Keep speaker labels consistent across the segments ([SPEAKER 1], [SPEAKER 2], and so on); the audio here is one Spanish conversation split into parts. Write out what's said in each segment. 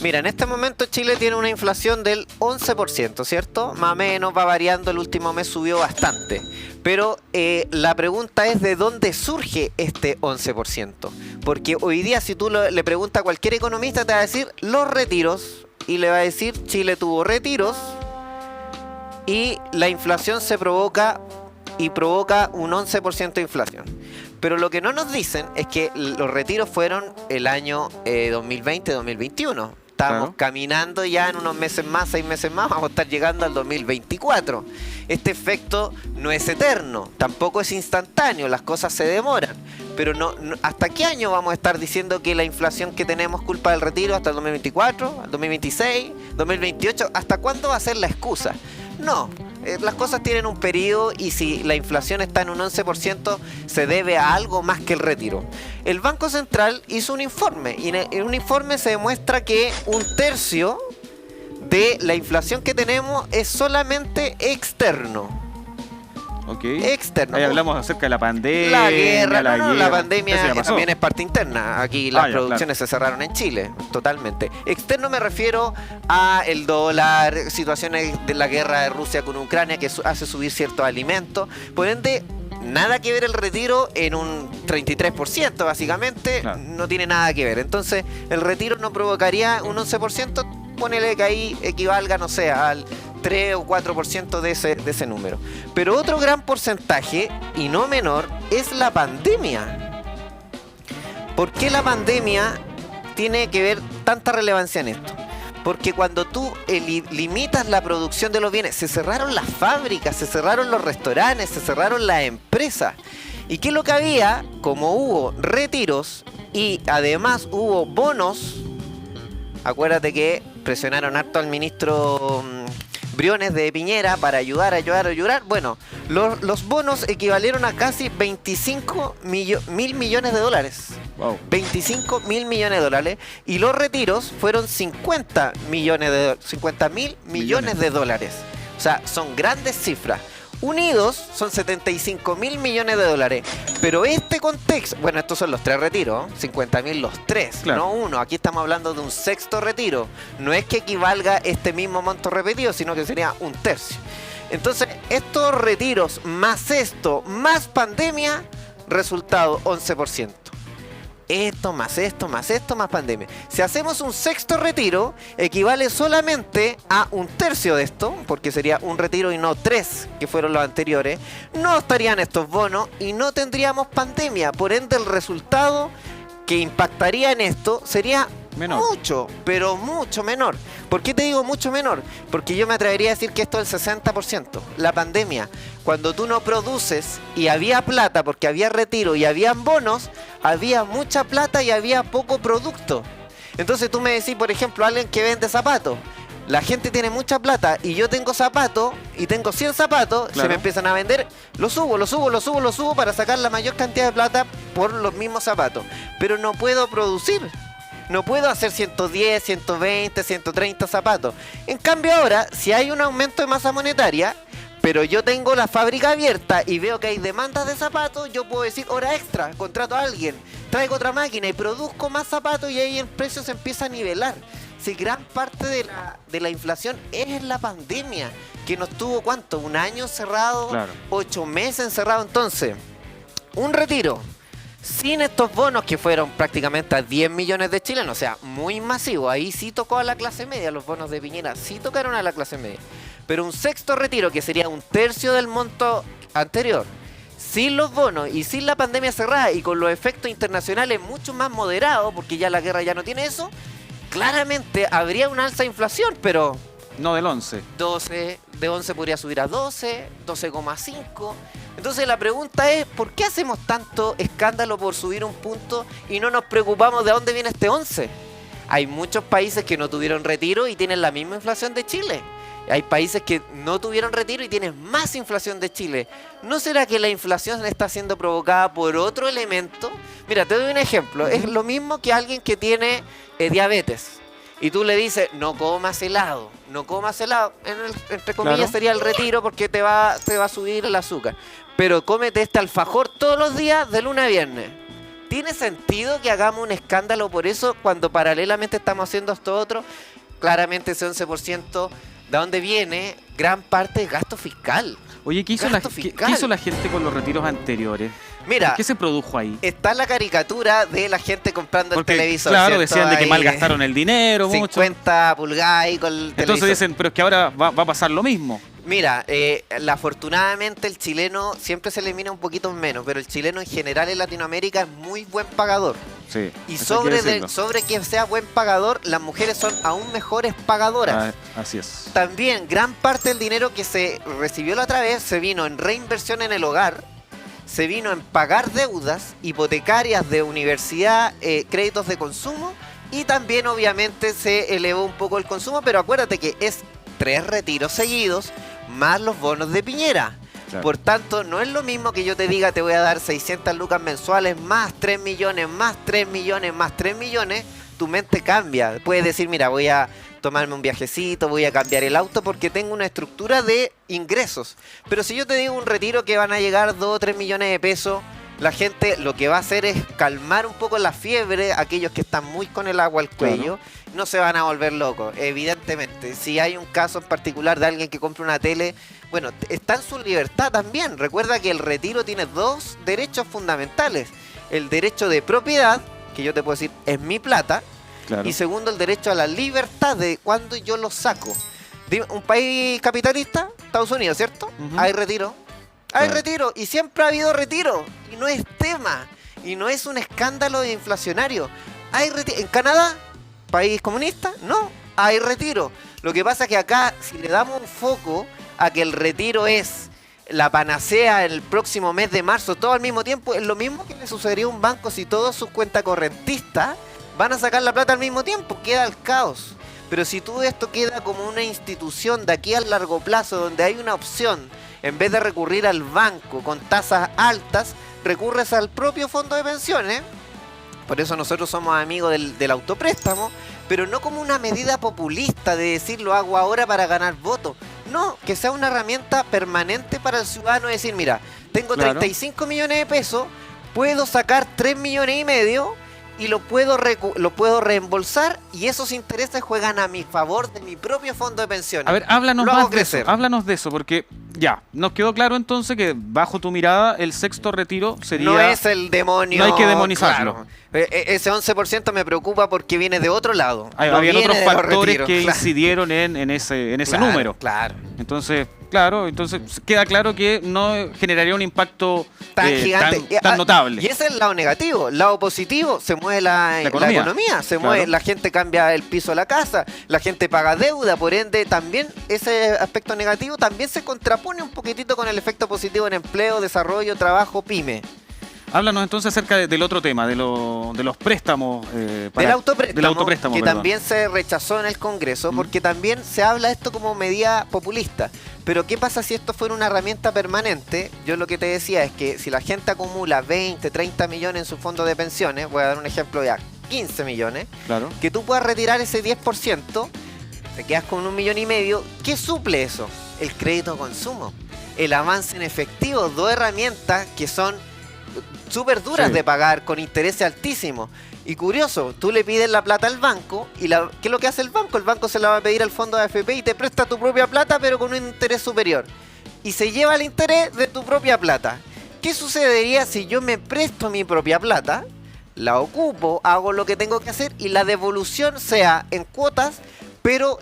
[SPEAKER 1] Mira, en este momento Chile tiene una inflación del 11%, ¿cierto? Más o menos va variando, el último mes subió bastante. Pero la pregunta es ¿de dónde surge este 11%? Porque hoy día si tú le preguntas a cualquier economista te va a decir los retiros y le va a decir Chile tuvo retiros y la inflación se provoca un 11% de inflación. Pero lo que no nos dicen es que los retiros fueron el año 2020-2021. Estamos caminando ya en unos meses más, 6 meses más, vamos a estar llegando al 2024. Este efecto no es eterno, tampoco es instantáneo, las cosas se demoran. Pero ¿hasta qué año vamos a estar diciendo que la inflación que tenemos es culpa del retiro? ¿Hasta el 2024? ¿El 2026? ¿2028? ¿Hasta cuándo va a ser la excusa? No. Las cosas tienen un periodo y si la inflación está en un 11% se debe a algo más que el retiro. El Banco Central hizo un informe y en un informe se demuestra que 1/3 de la inflación que tenemos es solamente externo. Externo.
[SPEAKER 2] Ahí hablamos acerca de la pandemia.
[SPEAKER 1] La guerra, la pandemia también es parte interna. Aquí las producciones se cerraron en Chile, totalmente. Externo me refiero a el dólar, situaciones de la guerra de Rusia con Ucrania que hace subir ciertos alimentos. Por ende, nada que ver el retiro en un 33%, básicamente, no tiene nada que ver. Entonces, el retiro no provocaría un 11%, ponele que ahí equivalga, no sé, al 3 o 4% de ese número. Pero otro gran porcentaje, y no menor, es la pandemia. ¿Por qué la pandemia tiene que ver tanta relevancia en esto? Porque cuando tú limitas la producción de los bienes, se cerraron las fábricas, se cerraron los restaurantes, se cerraron las empresas. ¿Y qué es lo que había? Como hubo retiros y además hubo bonos, acuérdate que presionaron harto al ministro Briones de Piñera para ayudar. Bueno, los bonos equivalieron a casi 25 mil millones de dólares.
[SPEAKER 2] Wow.
[SPEAKER 1] 25 mil millones de dólares. Y los retiros fueron 50 mil millones de dólares. O sea, son grandes cifras. Unidos son 75 mil millones de dólares. Pero este contexto, bueno, estos son los 3 retiros, 50 mil los 3, claro. No uno. Aquí estamos hablando de un 6º retiro. No es que equivalga este mismo monto repetido, sino que sería 1/3. Entonces, estos retiros más esto, más pandemia, resultado 11%. Esto, más pandemia. Si hacemos un 6º retiro, equivale solamente a 1/3 de esto, porque sería un retiro y no 3, que fueron los anteriores. No estarían estos bonos y no tendríamos pandemia. Por ende, el resultado que impactaría en esto sería menor. Mucho, pero mucho menor. ¿Por qué te digo mucho menor? Porque yo me atrevería a decir que esto es el 60%. La pandemia, cuando tú no produces y había plata porque había retiro y habían bonos, había mucha plata y había poco producto. Entonces tú me decís, por ejemplo, alguien que vende zapatos. La gente tiene mucha plata y yo tengo zapatos y tengo 100 zapatos, claro. Se me empiezan a vender, los subo para sacar la mayor cantidad de plata por los mismos zapatos. Pero no puedo producir. No puedo hacer 110, 120, 130 zapatos. En cambio ahora, si hay un aumento de masa monetaria, pero yo tengo la fábrica abierta y veo que hay demandas de zapatos, yo puedo decir hora extra, contrato a alguien, traigo otra máquina y produzco más zapatos y ahí el precio se empieza a nivelar. Si gran parte de la inflación es la pandemia, que nos tuvo, ¿cuánto? ¿Un año encerrado? Claro. 8 meses encerrado. Entonces, un retiro sin estos bonos que fueron prácticamente a 10 millones de chilenos, o sea, muy masivo. Ahí sí tocó a la clase media, los bonos de Piñera sí tocaron a la clase media. Pero un 6º retiro, que sería 1/3 del monto anterior, sin los bonos y sin la pandemia cerrada y con los efectos internacionales mucho más moderados, porque ya la guerra ya no tiene eso, claramente habría una alza de inflación, pero
[SPEAKER 2] no del 11.
[SPEAKER 1] 12, de 11 podría subir a 12, 12,5. Entonces la pregunta es, ¿por qué hacemos tanto escándalo por subir un punto y no nos preocupamos de dónde viene este 11? Hay muchos países que no tuvieron retiro y tienen la misma inflación de Chile. Hay países que no tuvieron retiro y tienen más inflación de Chile. ¿No será que la inflación está siendo provocada por otro elemento? Mira, te doy un ejemplo. Es lo mismo que alguien que tiene diabetes. Y tú le dices, no comas helado. Entre comillas, claro. Sería el retiro porque te va a subir el azúcar. Pero cómete este alfajor todos los días de lunes a viernes. ¿Tiene sentido que hagamos un escándalo por eso cuando paralelamente estamos haciendo esto otro? Claramente ese 11%, ¿de dónde viene? Gran parte de gasto fiscal.
[SPEAKER 2] Oye, ¿qué hizo, qué hizo la gente con los retiros anteriores?
[SPEAKER 1] Mira,
[SPEAKER 2] ¿Qué se produjo ahí?
[SPEAKER 1] está la caricatura de la gente comprando
[SPEAKER 2] Porque,
[SPEAKER 1] el televisor.
[SPEAKER 2] claro,
[SPEAKER 1] ¿cierto?
[SPEAKER 2] decían de que
[SPEAKER 1] Ahí,
[SPEAKER 2] malgastaron el dinero,
[SPEAKER 1] 50
[SPEAKER 2] mucho.
[SPEAKER 1] pulgadas ahí con el
[SPEAKER 2] Entonces
[SPEAKER 1] televisor.
[SPEAKER 2] dicen, pero es que ahora va a pasar lo mismo.
[SPEAKER 1] Mira, afortunadamente el chileno siempre se le mira un poquito menos, pero el chileno en general en Latinoamérica es muy buen pagador.
[SPEAKER 2] Sí.
[SPEAKER 1] Y
[SPEAKER 2] eso hay que decirlo.
[SPEAKER 1] sobre que sea buen pagador, las mujeres son aún mejores pagadoras.
[SPEAKER 2] Así es.
[SPEAKER 1] También gran parte del dinero que se recibió la otra vez se vino en reinversión en el hogar, se vino en pagar deudas hipotecarias de universidad, créditos de consumo, y también obviamente se elevó un poco el consumo, pero acuérdate que es 3 retiros seguidos más los bonos de Piñera.
[SPEAKER 2] Claro.
[SPEAKER 1] Por tanto, no es lo mismo que yo te diga te voy a dar 600 lucas mensuales más 3 millones, más 3 millones, más 3 millones. Tu mente cambia. Puedes decir, mira, voy a tomarme un viajecito, voy a cambiar el auto porque tengo una estructura de ingresos. Pero si yo te digo un retiro que van a llegar 2 o 3 millones de pesos, la gente lo que va a hacer es calmar un poco la fiebre, aquellos que están muy con el agua al cuello, no se van a volver locos, evidentemente. Si hay un caso en particular de alguien que compra una tele, bueno, está en su libertad también. Recuerda que el retiro tiene 2 derechos fundamentales. El derecho de propiedad, que yo te puedo decir, es mi plata,
[SPEAKER 2] Claro.
[SPEAKER 1] y segundo, el derecho a la libertad de cuando yo lo saco. Dime, un país capitalista, Estados Unidos, ¿cierto?
[SPEAKER 2] Ujú.
[SPEAKER 1] Hay retiro. Hay
[SPEAKER 2] Claro.
[SPEAKER 1] retiro, y siempre ha habido retiro, y no es tema, y no es un escándalo inflacionario. Hay retiro. En Canadá, país comunista, no, hay retiro. Lo que pasa es que acá, si le damos un foco a que el retiro es la panacea el próximo mes de marzo, todo al mismo tiempo, es lo mismo que le sucedería a un banco si todos sus cuentacorrentistas van a sacar la plata al mismo tiempo, queda el caos. Pero si todo esto queda como una institución de aquí al largo plazo, donde hay una opción, en vez de recurrir al banco con tasas altas, recurres al propio fondo de pensiones. Por eso nosotros somos amigos del autopréstamo, pero no como una medida populista de decir lo hago ahora para ganar votos. No, que sea una herramienta permanente para el ciudadano, decir, mira, tengo
[SPEAKER 2] Claro.
[SPEAKER 1] 35 millones de pesos, puedo sacar 3 millones y medio y lo puedo reembolsar, y esos intereses juegan a mi favor de mi propio fondo de pensiones.
[SPEAKER 2] A ver, háblanos
[SPEAKER 1] Lo hago
[SPEAKER 2] más de eso.
[SPEAKER 1] crecer.
[SPEAKER 2] Háblanos de eso, porque ya, nos quedó claro entonces que bajo tu mirada el sexto retiro sería...
[SPEAKER 1] No es el demonio.
[SPEAKER 2] No hay que demonizarlo.
[SPEAKER 1] Claro. Ese 11% me preocupa porque viene de otro lado. No
[SPEAKER 2] Habían
[SPEAKER 1] viene
[SPEAKER 2] otros
[SPEAKER 1] de los
[SPEAKER 2] factores
[SPEAKER 1] retiros,
[SPEAKER 2] que
[SPEAKER 1] claro.
[SPEAKER 2] incidieron en ese
[SPEAKER 1] Claro,
[SPEAKER 2] número.
[SPEAKER 1] Claro.
[SPEAKER 2] Entonces, claro, entonces queda claro que no generaría un impacto
[SPEAKER 1] Tan gigante.
[SPEAKER 2] tan notable.
[SPEAKER 1] Y ese es el lado negativo. El lado positivo, se mueve la economía. Se
[SPEAKER 2] Claro.
[SPEAKER 1] mueve, la gente cambia el piso de la casa, la gente paga deuda, por ende también ese aspecto negativo también se contrapone un poquitito con el efecto positivo en empleo, desarrollo, trabajo, pyme.
[SPEAKER 2] Háblanos entonces acerca del otro tema, de los préstamos.
[SPEAKER 1] Del autopréstamo, que
[SPEAKER 2] perdón.
[SPEAKER 1] también se rechazó en el Congreso, porque también se habla esto como medida populista. Pero ¿qué pasa si esto fuera una herramienta permanente? Yo lo que te decía es que si la gente acumula 20, 30 millones en su fondo de pensiones, voy a dar un ejemplo ya, 15 millones,
[SPEAKER 2] Claro.
[SPEAKER 1] que tú puedas retirar ese 10%, te quedas con 1,5 millones. ¿Qué suple eso? El crédito a consumo, el avance en efectivo, 2 herramientas que son súper duras
[SPEAKER 2] Sí.
[SPEAKER 1] de pagar, con intereses altísimos. Y curioso, tú le pides la plata al banco y ¿qué es lo que hace el banco? El banco se la va a pedir al fondo de AFP y te presta tu propia plata, pero con un interés superior. Y se lleva el interés de tu propia plata. ¿Qué sucedería si yo me presto mi propia plata, la ocupo, hago lo que tengo que hacer y la devolución sea en cuotas, pero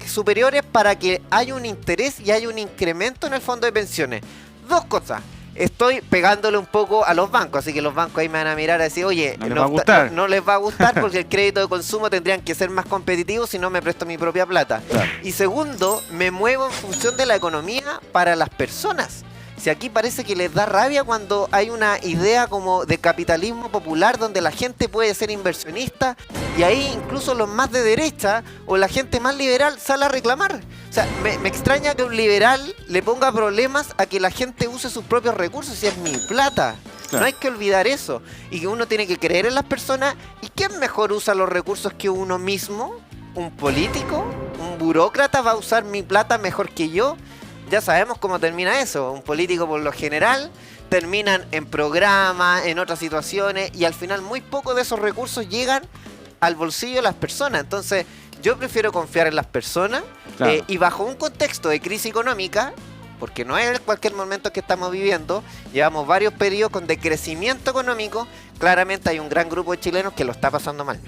[SPEAKER 1] superiores, para que haya un interés y haya un incremento en el fondo de pensiones? 2 cosas. Estoy pegándole un poco a los bancos, así que los bancos ahí me van a mirar a decir, oye,
[SPEAKER 2] No les va a gustar.
[SPEAKER 1] no les va a gustar porque el crédito de consumo tendrían que ser más competitivos si no me presto mi propia plata.
[SPEAKER 2] Claro.
[SPEAKER 1] Y segundo, me muevo en función de la economía para las personas. Si aquí parece que les da rabia cuando hay una idea como de capitalismo popular donde la gente puede ser inversionista, y ahí incluso los más de derecha o la gente más liberal sale a reclamar. O sea, me extraña que un liberal le ponga problemas a que la gente use sus propios recursos si es mi plata.
[SPEAKER 2] Claro.
[SPEAKER 1] No hay que olvidar eso. Y que uno tiene que creer en las personas. ¿Y quién mejor usa los recursos que uno mismo? ¿Un político? ¿Un burócrata va a usar mi plata mejor que yo? Ya sabemos cómo termina eso. Un político por lo general terminan en programas, en otras situaciones, y al final muy poco de esos recursos llegan al bolsillo de las personas. Entonces, yo prefiero confiar en las personas,
[SPEAKER 2] Claro.
[SPEAKER 1] y bajo un contexto de crisis económica, porque no es cualquier momento que estamos viviendo, llevamos varios periodos con decrecimiento económico, claramente hay un gran grupo de chilenos que lo está pasando mal.